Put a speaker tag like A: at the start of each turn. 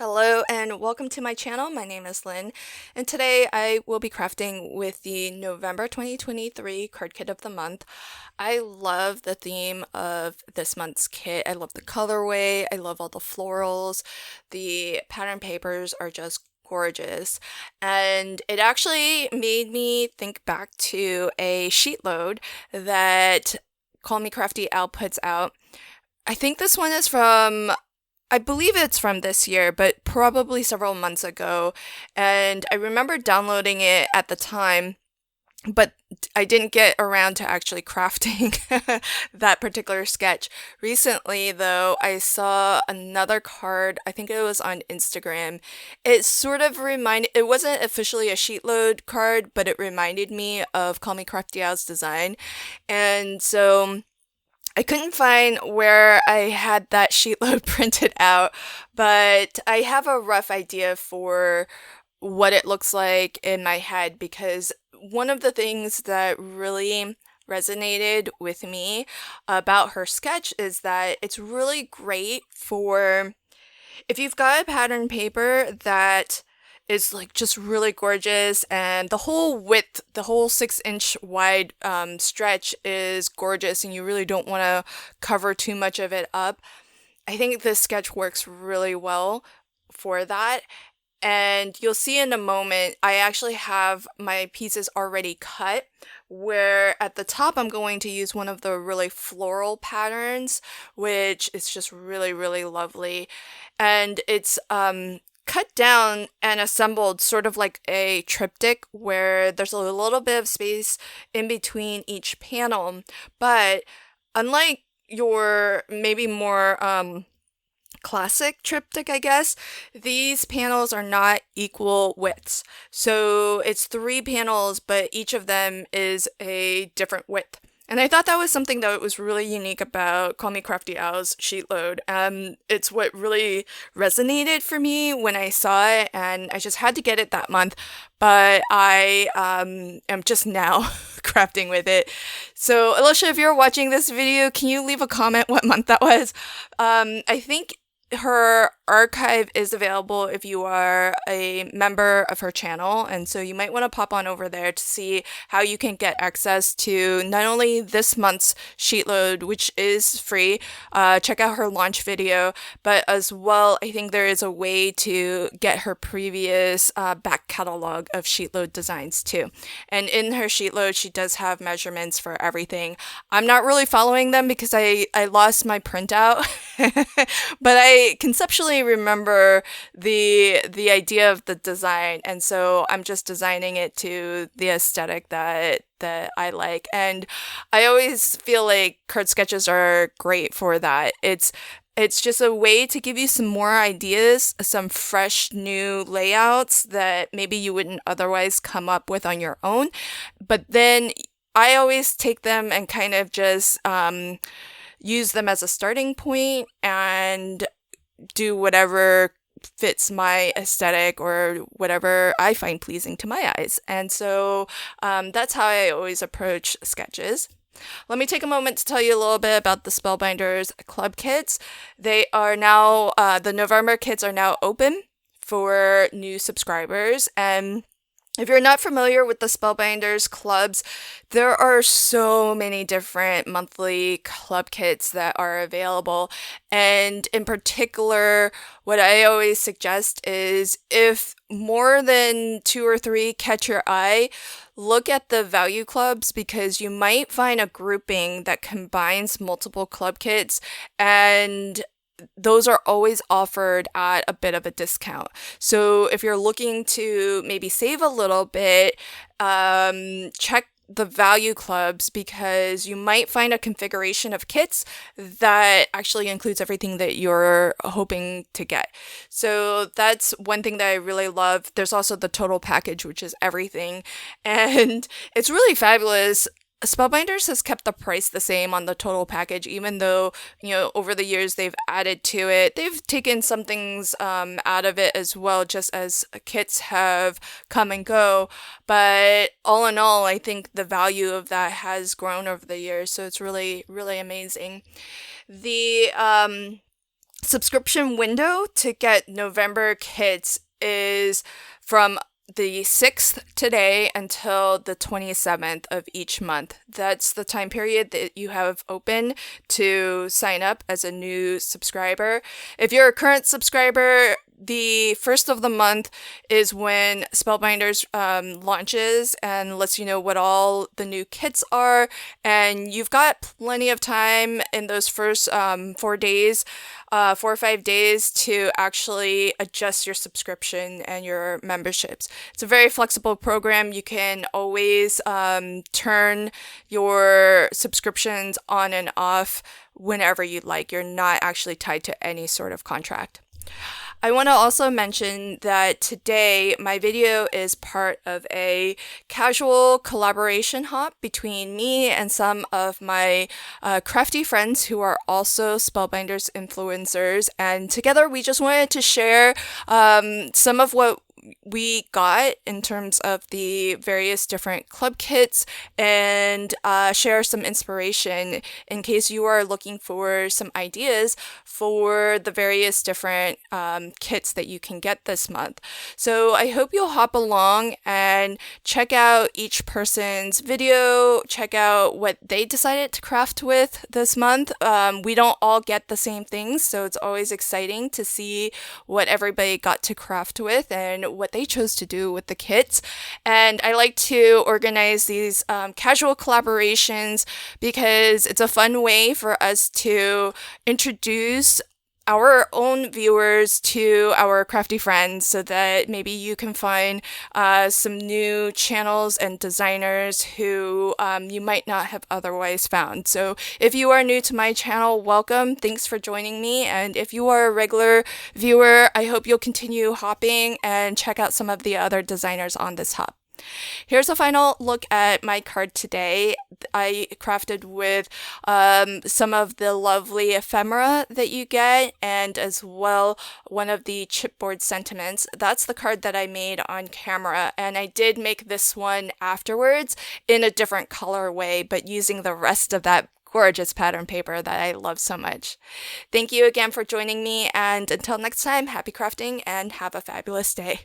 A: Hello and welcome to my channel. My name is Lynn, and today I will be crafting with the November 2023 card kit of the month. I love the theme of this month's kit. I love the colorway. I love all the florals. The pattern papers are just gorgeous, and it actually made me think back to a sheet load that Call Me Crafty Al puts out. I think this one is from I believe it's from this year, but probably several months ago. And I remember downloading it at the time, but I didn't get around to actually crafting that particular sketch. Recently, though, I saw another card. I think it was on Instagram. It sort of it wasn't officially a sheet load card, but it reminded me of Call Me Crafty Al's design. And so I couldn't find where I had that sheet load printed out, but I have a rough idea for what it looks like in my head because one of the things that really resonated with me about her sketch is that it's really great for if you've got a pattern paper that is like just really gorgeous and the whole width, the whole 6-inch wide stretch is gorgeous and you really don't want to cover too much of it up. I think this sketch works really well for that. And you'll see in a moment, I actually have my pieces already cut, where at the top I'm going to use one of the really floral patterns, which is just really, really lovely. And it's cut down and assembled sort of like a triptych where there's a little bit of space in between each panel. But unlike your maybe more classic triptych, I guess, these panels are not equal widths. So it's 3 panels, but each of them is a different width. And I thought that was something that was really unique about Call Me Crafty Al's sheet load. It's what really resonated for me when I saw it, and I just had to get it that month. But I am just now crafting with it. So, Alicia, if you're watching this video, can you leave a comment what month that was? I think her archive is available if you are a member of her channel, and so you might want to pop on over there to see how you can get access to not only this month's sheet load, which is free, check out her launch video, but as well I think there is a way to get her previous back catalog of sheet load designs too. And in her sheet load she does have measurements for everything. I'm not really following them because I lost my printout but I conceptually remember the idea of the design, and so I'm just designing it to the aesthetic that I like. And I always feel like card sketches are great for that. It's just a way to give you some more ideas, some fresh new layouts that maybe you wouldn't otherwise come up with on your own. But then I always take them and kind of just use them as a starting point and do whatever fits my aesthetic or whatever I find pleasing to my eyes. And so that's how I always approach sketches. Let me take a moment to tell you a little bit about the Spellbinders club kits. They are now, the November kits are now open for new subscribers, and if you're not familiar with the Spellbinders clubs, there are so many different monthly club kits that are available. And in particular, what I always suggest is if more than 2 or 3 catch your eye, look at the value clubs because you might find a grouping that combines multiple club kits, and those are always offered at a bit of a discount. So if you're looking to maybe save a little bit, check the value clubs because you might find a configuration of kits that actually includes everything that you're hoping to get. So that's one thing that I really love. There's also the total package, which is everything, and it's really fabulous. Spellbinders has kept the price the same on the total package, even though, over the years they've added to it. They've taken some things out of it as well, just as kits have come and go. But all in all, I think the value of that has grown over the years, so it's really, really amazing. The subscription window to get November kits is from the 6th today until the 27th of each month. That's the time period that you have open to sign up as a new subscriber. If you're a current subscriber, the first of the month is when Spellbinders launches and lets you know what all the new kits are, and you've got plenty of time in those first 4 or 5 days to actually adjust your subscription and your memberships. It's a very flexible program. You can always turn your subscriptions on and off whenever you'd like. You're not actually tied to any sort of contract. I want to also mention that today my video is part of a casual collaboration hop between me and some of my crafty friends who are also Spellbinders influencers, and together we just wanted to share some of what we got in terms of the various different club kits and share some inspiration in case you are looking for some ideas for the various different kits that you can get this month. So I hope you'll hop along and check out each person's video, check out what they decided to craft with this month. We don't all get the same things, so it's always exciting to see what everybody got to craft with and what they chose to do with the kits. And I like to organize these casual collaborations because it's a fun way for us to introduce our own viewers to our crafty friends so that maybe you can find some new channels and designers who you might not have otherwise found. So if you are new to my channel, welcome. Thanks for joining me. And if you are a regular viewer, I hope you'll continue hopping and check out some of the other designers on this hop. Here's a final look at my card today. I crafted with some of the lovely ephemera that you get, and as well one of the chipboard sentiments. That's the card that I made on camera, and I did make this one afterwards in a different colorway, but using the rest of that gorgeous pattern paper that I love so much. Thank you again for joining me, and until next time, happy crafting and have a fabulous day.